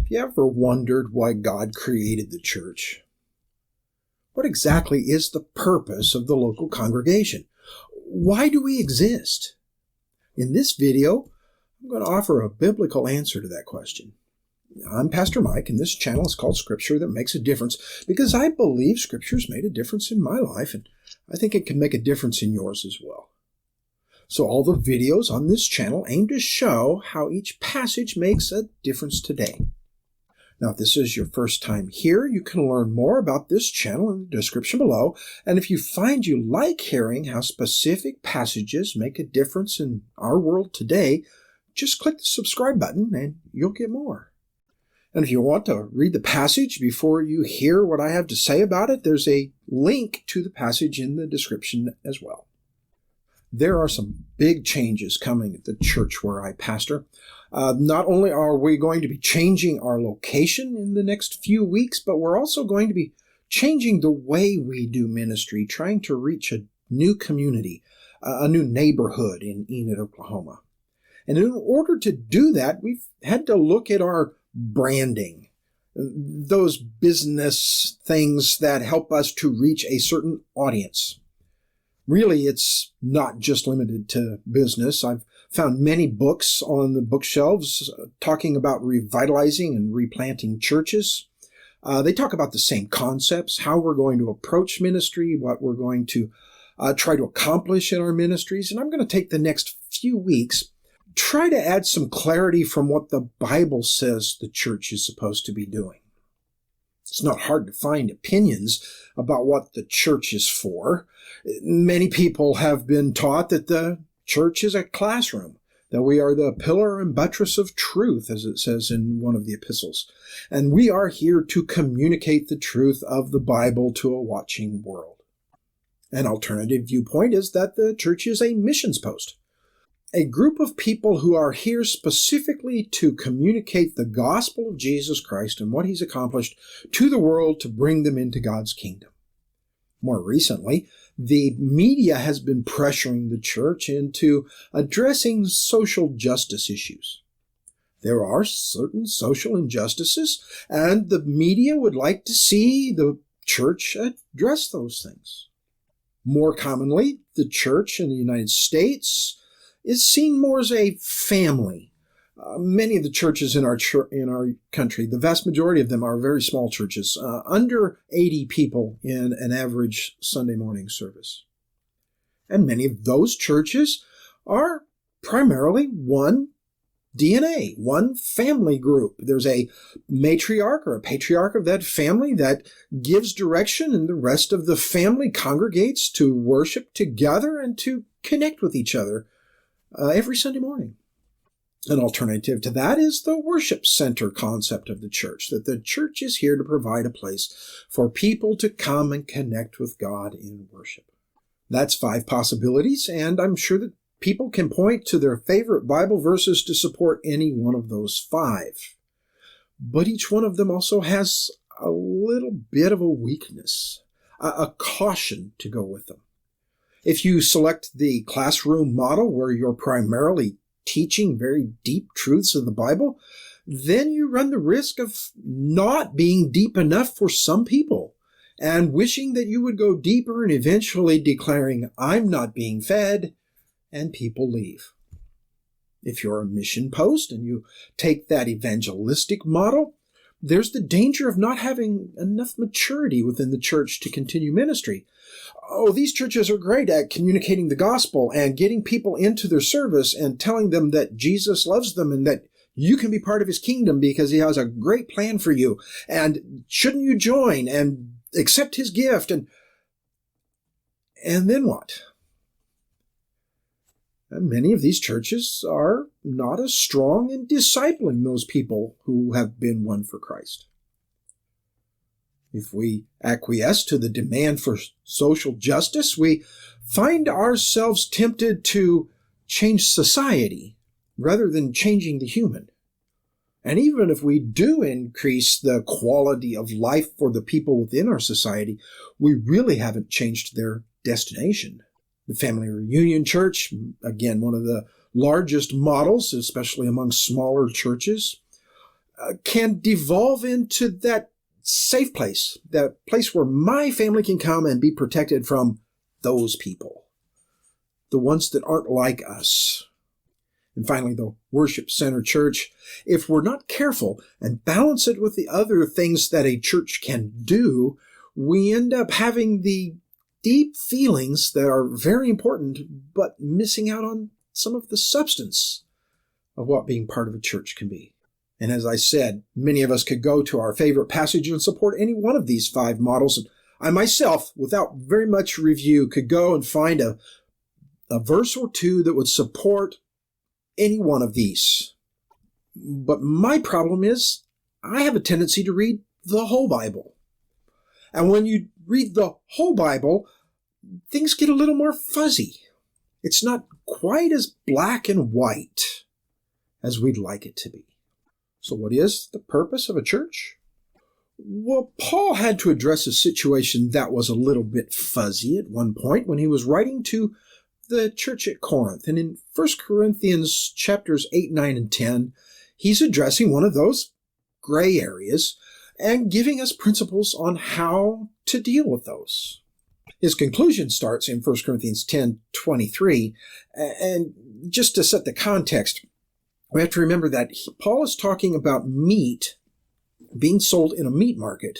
Have you ever wondered why God created the church? What exactly is the purpose of the local congregation? Why do we exist? In this video, I'm going to offer a biblical answer to that question. I'm Pastor Mike, and this channel is called Scripture That Makes a Difference because I believe Scripture's made a difference in my life, and I think it can make a difference in yours as well. So all the videos on this channel aim to show how each passage makes a difference today. Now, if this is your first time here, you can learn more about this channel in the description below. And if you find you like hearing how specific passages make a difference in our world today, just click the subscribe button and you'll get more. And if you want to read the passage before you hear what I have to say about it, there's a link to the passage in the description as well. There are some big changes coming at the church where I pastor. Not only are we going to be changing our location in the next few weeks, but we're also going to be changing the way we do ministry, trying to reach a new community, a new neighborhood in Enid, Oklahoma. And in order to do that, we've had to look at our branding, those business things that help us to reach a certain audience. Really, it's not just limited to business. I've found many books on the bookshelves talking about revitalizing and replanting churches. They talk about the same concepts, how we're going to approach ministry, what we're going to try to accomplish in our ministries. And I'm going to take the next few weeks, try to add some clarity from what the Bible says the church is supposed to be doing. It's not hard to find opinions about what the church is for. Many people have been taught that the church is a classroom, that we are the pillar and buttress of truth, as it says in one of the epistles. And we are here to communicate the truth of the Bible to a watching world. An alternative viewpoint is that the church is a missions post, a group of people who are here specifically to communicate the gospel of Jesus Christ and what he's accomplished to the world to bring them into God's kingdom. More recently, the media has been pressuring the church into addressing social justice issues. There are certain social injustices, and the media would like to see the church address those things. More commonly, the church in the United States is seen more as a family. Many of the churches in our country, the vast majority of them are very small churches, under 80 people in an average Sunday morning service. And many of those churches are primarily one DNA, one family group. There's a matriarch or a patriarch of that family that gives direction, and the rest of the family congregates to worship together and to connect with each other every Sunday morning. An alternative to that is the worship center concept of the church, that the church is here to provide a place for people to come and connect with God in worship. That's 5 possibilities, and I'm sure that people can point to their favorite Bible verses to support any one of those 5. But each one of them also has a little bit of a weakness, a caution to go with them. If you select the classroom model where you're primarily teaching very deep truths of the Bible, then you run the risk of not being deep enough for some people and wishing that you would go deeper and eventually declaring, "I'm not being fed," and people leave. If you're a mission post and you take that evangelistic model, there's the danger of not having enough maturity within the church to continue ministry. Oh, these churches are great at communicating the gospel and getting people into their service and telling them that Jesus loves them and that you can be part of his kingdom because he has a great plan for you. And shouldn't you join and accept his gift? And then what? And many of these churches are not as strong in discipling those people who have been won for Christ. If we acquiesce to the demand for social justice, we find ourselves tempted to change society rather than changing the human. And even if we do increase the quality of life for the people within our society, we really haven't changed their destination. The Family Reunion Church, again, one of the largest models, especially among smaller churches, can devolve into that safe place, that place where my family can come and be protected from those people, the ones that aren't like us. And finally, the worship-centered church, if we're not careful and balance it with the other things that a church can do, we end up having the deep feelings that are very important, but missing out on some of the substance of what being part of a church can be. And as I said, many of us could go to our favorite passage and support any one of these 5 models. And I myself, without very much review, could go and find a verse or two that would support any one of these. But my problem is I have a tendency to read the whole Bible. And when you read the whole Bible, things get a little more fuzzy. It's not quite as black and white as we'd like it to be. So what is the purpose of a church? Well, Paul had to address a situation that was a little bit fuzzy at one point when he was writing to the church at Corinth. And in 1 Corinthians chapters 8, 9, and 10, he's addressing one of those gray areas and giving us principles on how to deal with those. His conclusion starts in 1 Corinthians 10:23. And just to set the context, we have to remember that Paul is talking about meat being sold in a meat market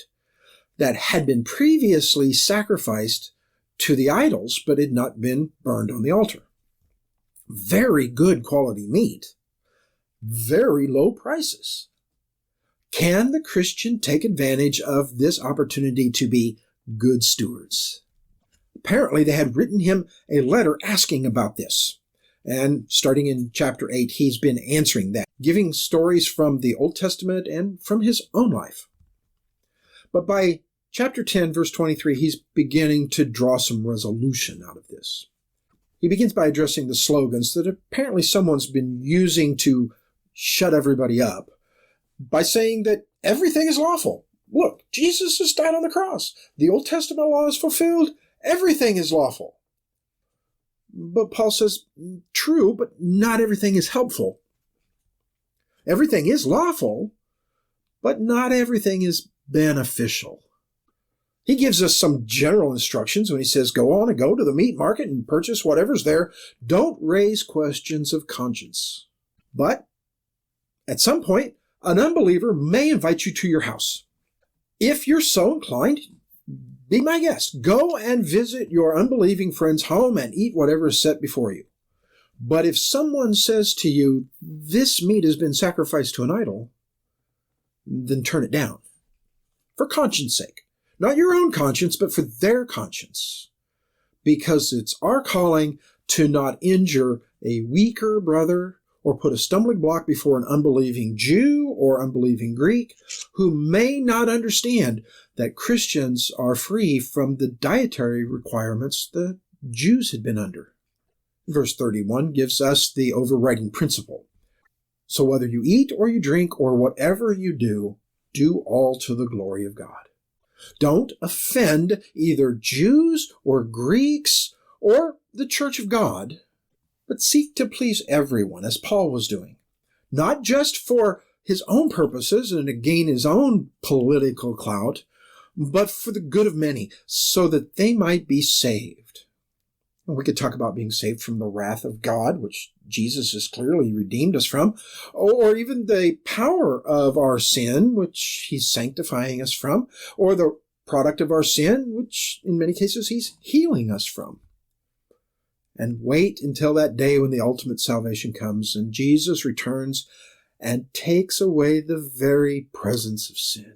that had been previously sacrificed to the idols, but had not been burned on the altar. Very good quality meat, very low prices. Can the Christian take advantage of this opportunity to be good stewards? Apparently, they had written him a letter asking about this. And starting in chapter 8, he's been answering that, giving stories from the Old Testament and from his own life. But by chapter 10, verse 23, he's beginning to draw some resolution out of this. He begins by addressing the slogans that apparently someone's been using to shut everybody up by saying that everything is lawful. Look, Jesus has died on the cross. The Old Testament law is fulfilled. Everything is lawful. But Paul says, true, but not everything is helpful. Everything is lawful, but not everything is beneficial. He gives us some general instructions when he says, go on and go to the meat market and purchase whatever's there. Don't raise questions of conscience. But at some point, an unbeliever may invite you to your house. If you're so inclined, be my guest. Go and visit your unbelieving friend's home and eat whatever is set before you. But if someone says to you, this meat has been sacrificed to an idol, then turn it down. For conscience sake. Not your own conscience, but for their conscience. Because it's our calling to not injure a weaker brother or put a stumbling block before an unbelieving Jew or unbelieving Greek who may not understand that Christians are free from the dietary requirements the Jews had been under. Verse 31 gives us the overriding principle. So whether you eat or you drink or whatever you do, do all to the glory of God. Don't offend either Jews or Greeks or the church of God, but seek to please everyone, as Paul was doing, not just for his own purposes and to gain his own political clout, but for the good of many, so that they might be saved. And we could talk about being saved from the wrath of God, which Jesus has clearly redeemed us from, or even the power of our sin, which he's sanctifying us from, or the product of our sin, which in many cases he's healing us from. And wait until that day when the ultimate salvation comes and Jesus returns and takes away the very presence of sin.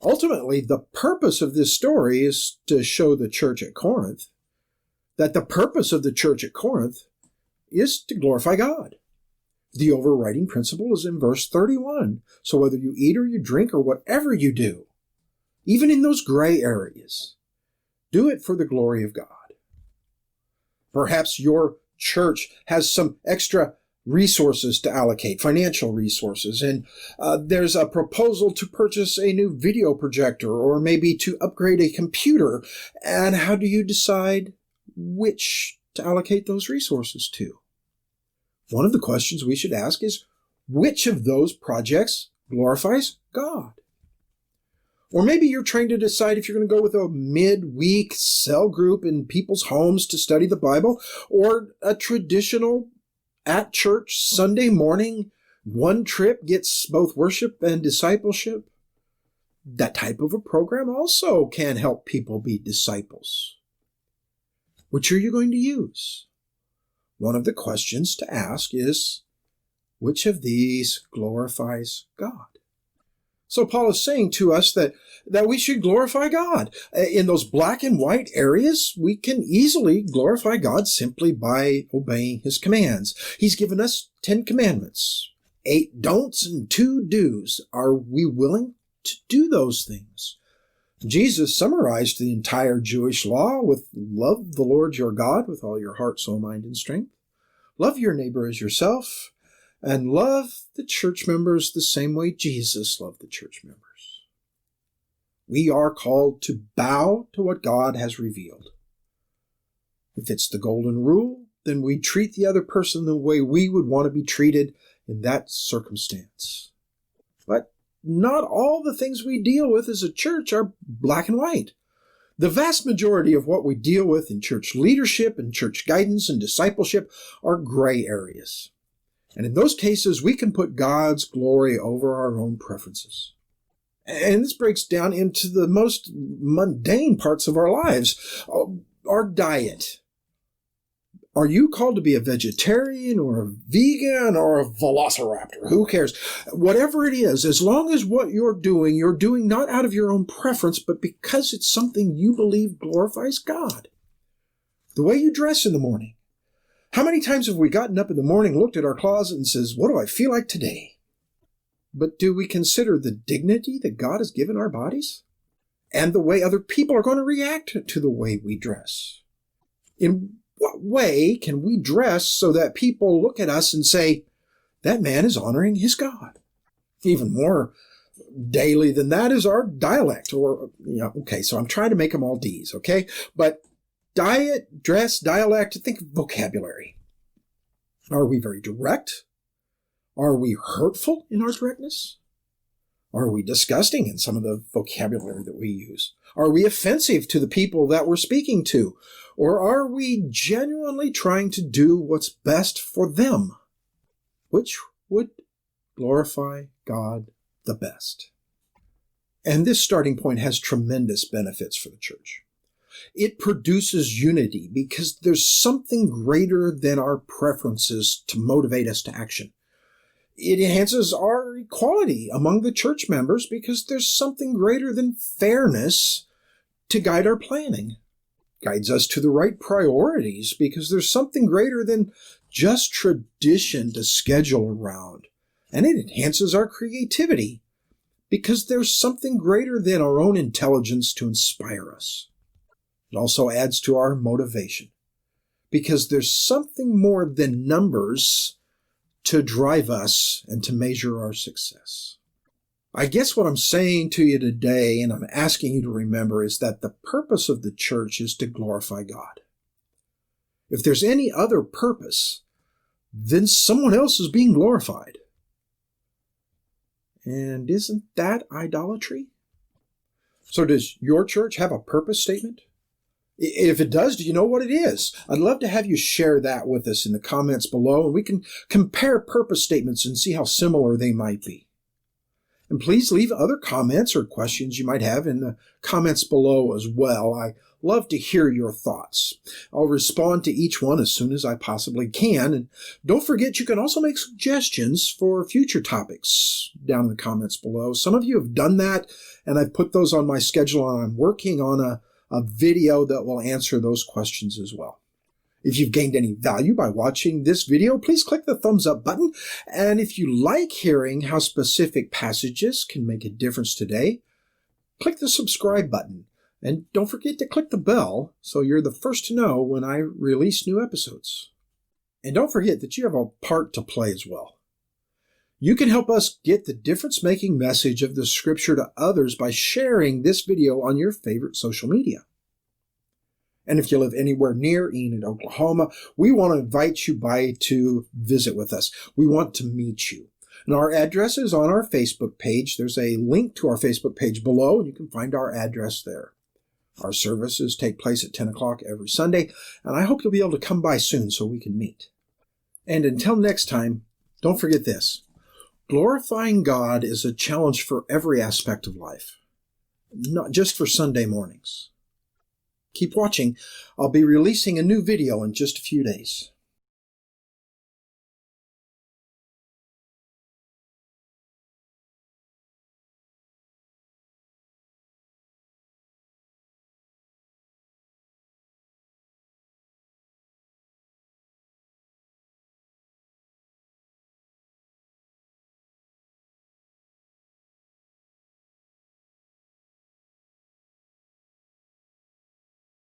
Ultimately, the purpose of this story is to show the church at Corinth that the purpose of the church at Corinth is to glorify God. The overriding principle is in verse 31. So whether you eat or you drink or whatever you do, even in those gray areas, do it for the glory of God. Perhaps your church has some extra resources to allocate, financial resources, and there's a proposal to purchase a new video projector or maybe to upgrade a computer. And how do you decide which to allocate those resources to? One of the questions we should ask is, which of those projects glorifies God. Or maybe you're trying to decide if you're going to go with a midweek cell group in people's homes to study the Bible, or a traditional at-church Sunday morning, one trip gets both worship and discipleship. That type of a program also can help people be disciples. Which are you going to use? One of the questions to ask is, which of these glorifies God? So Paul is saying to us that we should glorify God. In those black and white areas, we can easily glorify God simply by obeying his commands. He's given us 10 commandments, 8 don'ts and 2 do's. Are we willing to do those things? Jesus summarized the entire Jewish law with love the Lord your God with all your heart, soul, mind, and strength. Love your neighbor as yourself. And love the church members the same way Jesus loved the church members. We are called to bow to what God has revealed. If it's the golden rule, then we treat the other person the way we would want to be treated in that circumstance. But not all the things we deal with as a church are black and white. The vast majority of what we deal with in church leadership and church guidance and discipleship are gray areas. And in those cases, we can put God's glory over our own preferences. And this breaks down into the most mundane parts of our lives. Our diet. Are you called to be a vegetarian or a vegan or a velociraptor? Who cares? Whatever it is, as long as what you're doing not out of your own preference, but because it's something you believe glorifies God. The way you dress in the morning. How many times have we gotten up in the morning, looked at our closet, and says, what do I feel like today? But do we consider the dignity that God has given our bodies? And the way other people are going to react to the way we dress? In what way can we dress so that people look at us and say, that man is honoring his God? Even more daily than that is our dialect. Okay, so I'm trying to make them all D's, okay? But diet, dress, dialect, think of vocabulary. Are we very direct? Are we hurtful in our directness? Are we disgusting in some of the vocabulary that we use? Are we offensive to the people that we're speaking to? Or are we genuinely trying to do what's best for them? Which would glorify God the best? And this starting point has tremendous benefits for the church. It produces unity because there's something greater than our preferences to motivate us to action. It enhances our equality among the church members because there's something greater than fairness to guide our planning. Guides us to the right priorities because there's something greater than just tradition to schedule around. And it enhances our creativity because there's something greater than our own intelligence to inspire us. It also adds to our motivation because there's something more than numbers to drive us and to measure our success. I guess what I'm saying to you today, and I'm asking you to remember, is that the purpose of the church is to glorify God. If there's any other purpose, then someone else is being glorified. And isn't that idolatry? So does your church have a purpose statement? If it does, do you know what it is? I'd love to have you share that with us in the comments below, and we can compare purpose statements and see how similar they might be. And please leave other comments or questions you might have in the comments below as well. I love to hear your thoughts. I'll respond to each one as soon as I possibly can. And don't forget, you can also make suggestions for future topics down in the comments below. Some of you have done that, and I've put those on my schedule, and I'm working on a video that will answer those questions as well. If you've gained any value by watching this video, please click the thumbs up button. And if you like hearing how specific passages can make a difference today, click the subscribe button. And don't forget to click the bell so you're the first to know when I release new episodes. And don't forget that you have a part to play as well. You can help us get the difference-making message of the Scripture to others by sharing this video on your favorite social media. And if you live anywhere near Enid, Oklahoma, we want to invite you by to visit with us. We want to meet you. And our address is on our Facebook page. There's a link to our Facebook page below, and you can find our address there. Our services take place at 10 o'clock every Sunday, and I hope you'll be able to come by soon so we can meet. And until next time, don't forget this. Glorifying God is a challenge for every aspect of life, not just for Sunday mornings. Keep watching. I'll be releasing a new video in just a few days.